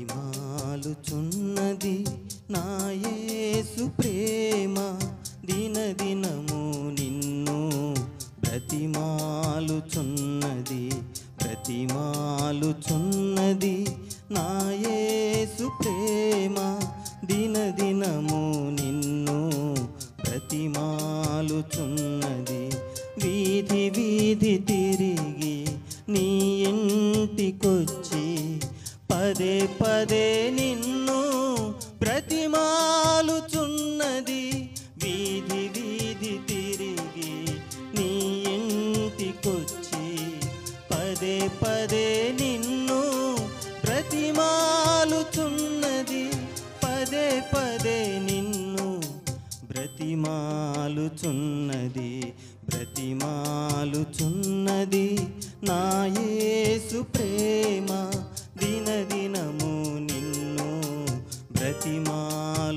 బ్రతిమాలుచున్నది నా యేసు ప్రేమ దినదినము నిన్ను బ్రతిమాలుచున్నది బ్రతిమాలుచున్నది నా యేసు ప్రేమ దినదినము నిన్ను బ్రతిమాలుచున్నది వీధి వీధి తిరిగి నీ ఇంటికొచ్చి పదే పదే నిన్ను బ్రతిమాలుచున్నది వీధి వీధి తిరిగి నీ ఇంటికొచ్చి పదే పదే నిన్ను బ్రతిమాలుచున్నది పదే పదే నిన్ను బ్రతిమాలుచున్నది బ్రతిమాలుచున్నది నా యేసు ప్రేమ దినదినము నిన్ను బ్రతిమాలుచున్నది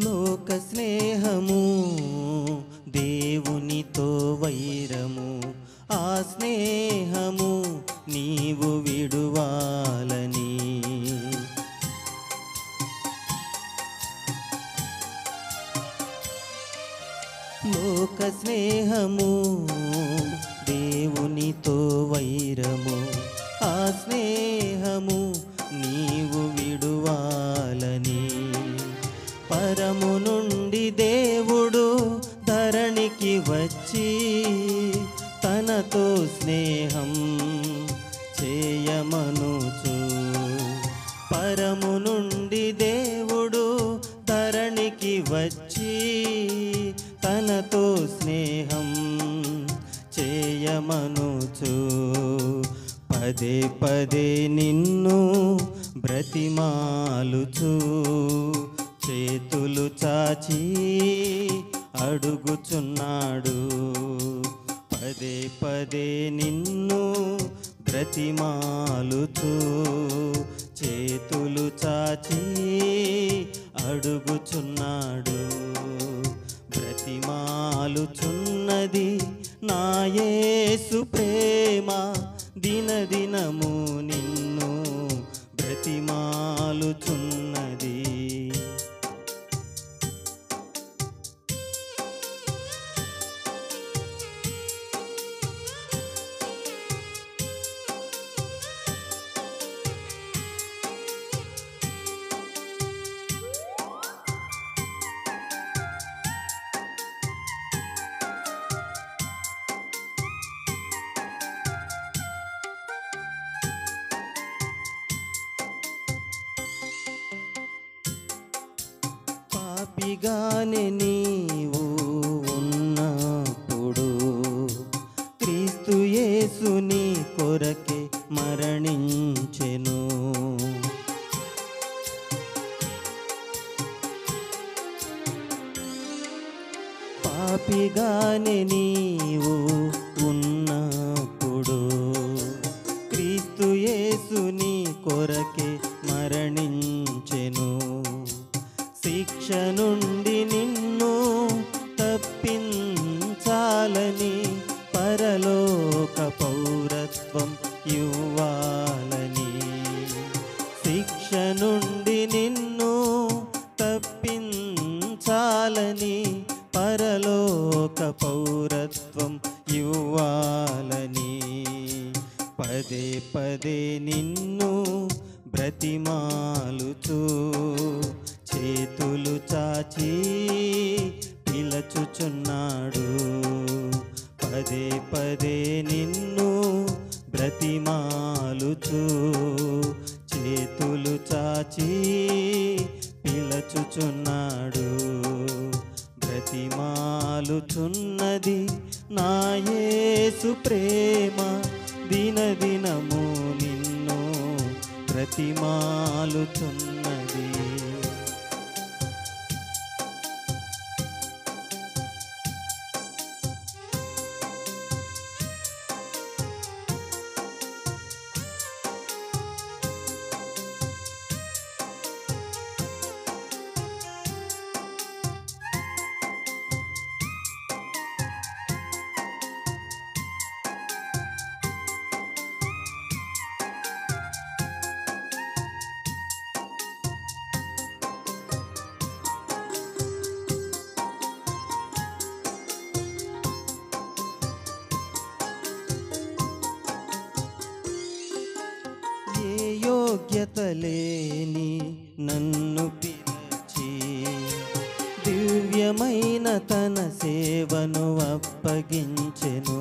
లోక స్నేహము దేవునితో వైరము ఆ స్నేహము నీవు విడువాలని లోక స్నేహము దేవునితో వైరము ఆ స్నేహము నీవు విడువాలని పరము నుండి దేవుడు ధరణికి వచ్చి తనతో స్నేహం చేయమనుచు పరము నుండి దేవుడు ధరణికి వచ్చి తనతో స్నేహం చేయమనుచు పదే పదే నిన్ను బ్రతిమాలుచు చేతులు చాచి అడుగుచున్నాడు పదే పదే నిన్ను బ్రతిమాలుచు చేతులు చాచి అడుగుచున్నాడు బ్రతిమాలుచున్నది నా యేసు ప్రేమ దినదినము నిన్ను బ్రతిమాలుచున్నది పాపిగానే నీవు ఉన్నప్పుడు క్రీస్తు యేసు నీ కొరకే మరణించెను పాపిగానే నీవు ఉన్నప్పుడు క్రీస్తు యేసు నీ కొరకే మరణించెను శిక్ష నుండి నిన్ను తప్పించాలని పరలోక పౌరత్వం ఇవ్వాలని శిక్ష నుండి నిన్ను తప్పించాలని పరలోక పౌరత్వం ఇవ్వాలని పదే పదే నిన్ను బ్రతిమాలుచు చేతులు చాచి పిలచుచున్నాడు పదే పదే నిన్ను బ్రతిమాలుచు చేతులు చాచి పిలచుచున్నాడు బ్రతిమాలుచున్నది నా యేసు ప్రేమ దినదినము నిన్ను బ్రతిమాలుచున్నది యోగ్యత లేని నన్ను పిలిచి దివ్యమైన తన సేవను అప్పగించెను.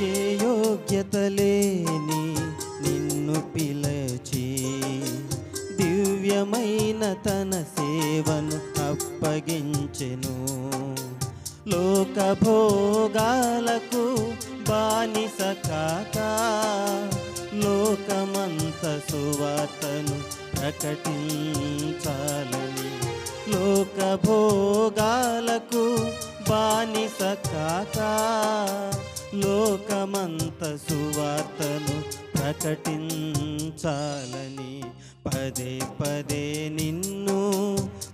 ఏ యోగ్యత లేని నిన్ను పిలిచి దివ్యమైన తన సేవను అప్పగించెను. లోక భోగాలకు బానిస కాక లోకమంత సువార్తను ప్రకటించాలని, లోక భోగాలకు బానిస కాక లోకమంత సువార్తను ప్రకటించాలని పదే పదే నిన్ను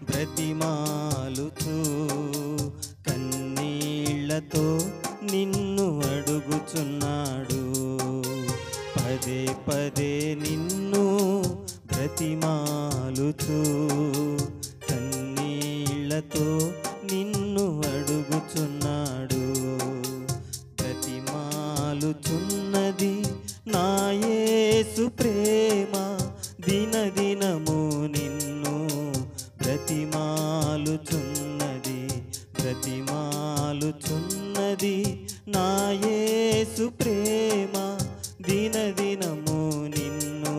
బ్రతిమాలుతూ కన్నీళ్లతో నిన్ను అడుగుచున్నాడు. పదే పదే నిన్ను బ్రతిమాలుతూ కన్నీళ్లతో నిన్ను అడుగుచున్నాడు. బ్రతిమాలుచున్నది నా యేసు ప్రేమ, దినదినము నిన్ను బ్రతిమాలుచున్నది. బ్రతిమాలుచున్నది నా యేసు ప్రేమ, దినదినము నిన్ను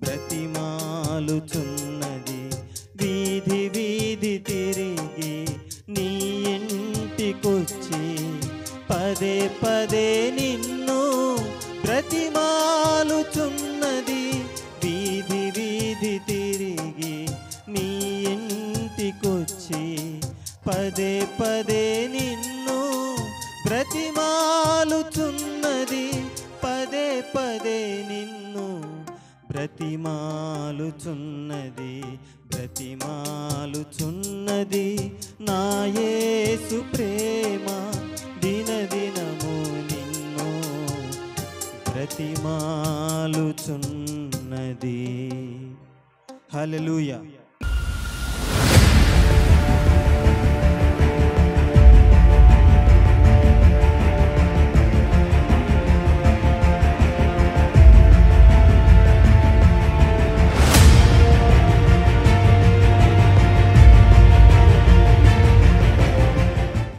బ్రతిమాలుచున్నది. వీధి వీధి తిరిగి నీ ఇంటికొచ్చి పదే పదే నిన్ను బ్రతిమాలుచున్నది. వీధి వీధి తిరిగి నీ ఇంటికొచ్చి పదే పదే నిన్ను బ్రతిమాలుచున్నది. పదే పదే నిన్ను బ్రతిమాలుచున్నది. బ్రతిమాలుచున్నది నా యేసు ప్రేమ, దినదినము నిన్ను బ్రతిమాలుచున్నది. హల్లెలూయా.